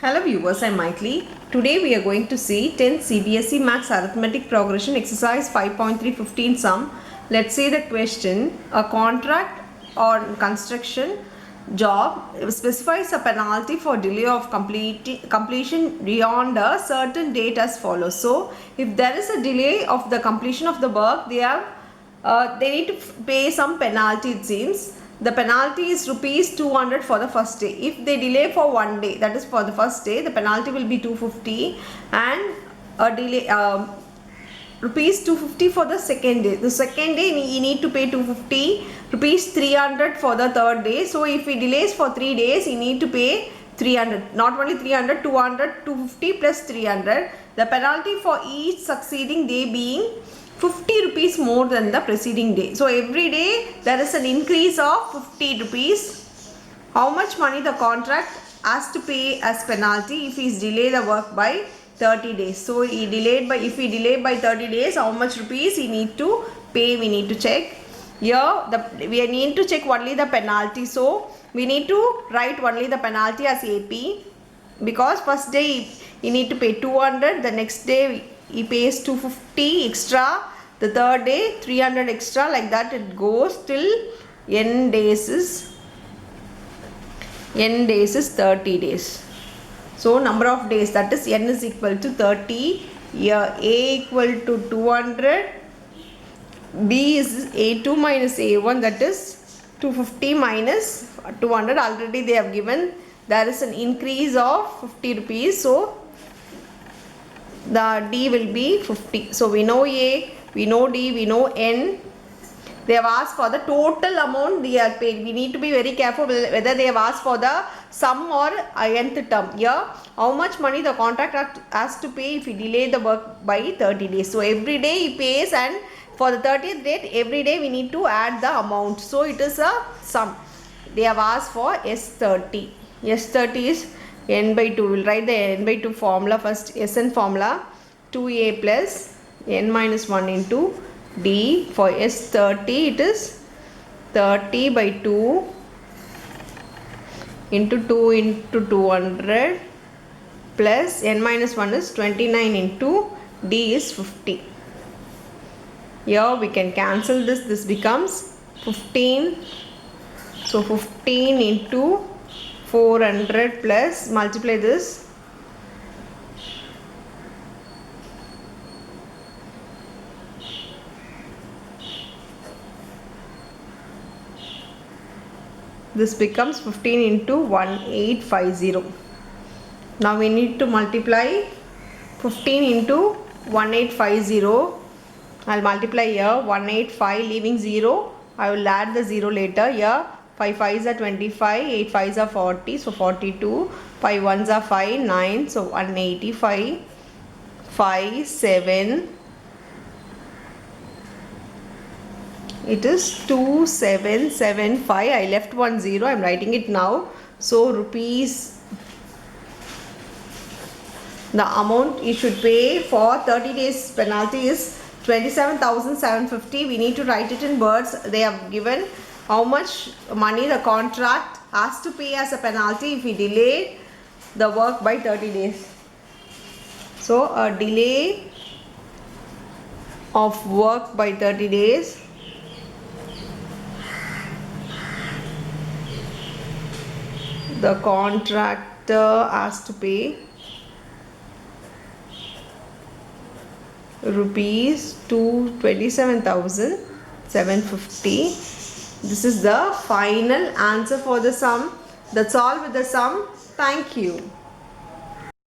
Hello viewers, I'm Maithili. Today we are going to see 10th CBSE Maths Arithmetic Progression Exercise 5.315 sum. Let's see the question. A contract or construction job specifies a penalty for delay of completion beyond a certain date as follows. So, if there is a delay of the completion of the work, they need to pay some penalty, it seems. The penalty is rupees 200 for the first day. If they delay for one day, that is for the first day, the penalty will be 250, and a delay rupees 250 for the second day. The second day you need to pay 250, rupees 300 for the third day. So if he delays for 3 days, you need to pay 300. Not only 300, 200, 250 plus 300. The penalty for each succeeding day being 50 rupees more than the preceding day. So every day there is an increase of 50 rupees. How much money the contract has to pay as penalty if he is delay the work by 30 days. So if he delayed by 30 days, how much rupees he need to pay, we need to check. Here we need to check only the penalty. So we need to write only the penalty as AP, because first day he need to pay 200, the next day he pays 250 extra, the third day 300 extra, like that it goes till n days is 30 days. So number of days, that is n is equal to 30. Here A equal to 200, B is A2 minus A1, that is 250 minus 200. Already they have given there is an increase of 50 rupees. So the D will be 50. So we know A, we know D, we know N. They have asked for the total amount they are paid. We need to be very careful whether they have asked for the sum or nth term. Here, how much money the contract has to pay if he delay the work by 30 days. So every day he pays, and for the 30th date, every day we need to add the amount. So it is a sum. They have asked for S30. S30 is n by 2. We will write the n by 2 formula first. Sn formula 2a plus n minus 1 into d. For S30 it is 30 by 2 into 2 into 200 plus n minus 1 is 29 into d is 50. Here we can cancel this. This becomes 15. So 15 into 400 plus multiply this. This becomes 15 into 1850. Now we need to multiply 15 into 1850. I'll multiply here 185, leaving 0. I will add the 0 later. Here 5 5s are 25, 8 5s are 40, so 42, 5 1s are 5, 9, so 185, 5, 7, it is 2775. I left 1 0, I am writing it now. So rupees, the amount you should pay for 30 days penalty is 27,750. We need to write it in words. They have given how much money the contract has to pay as a penalty if he delayed the work by 30 days. So a delay of work by 30 days the contractor has to pay rupees 27,750. This is the final answer for the sum. That's all with the sum. Thank you.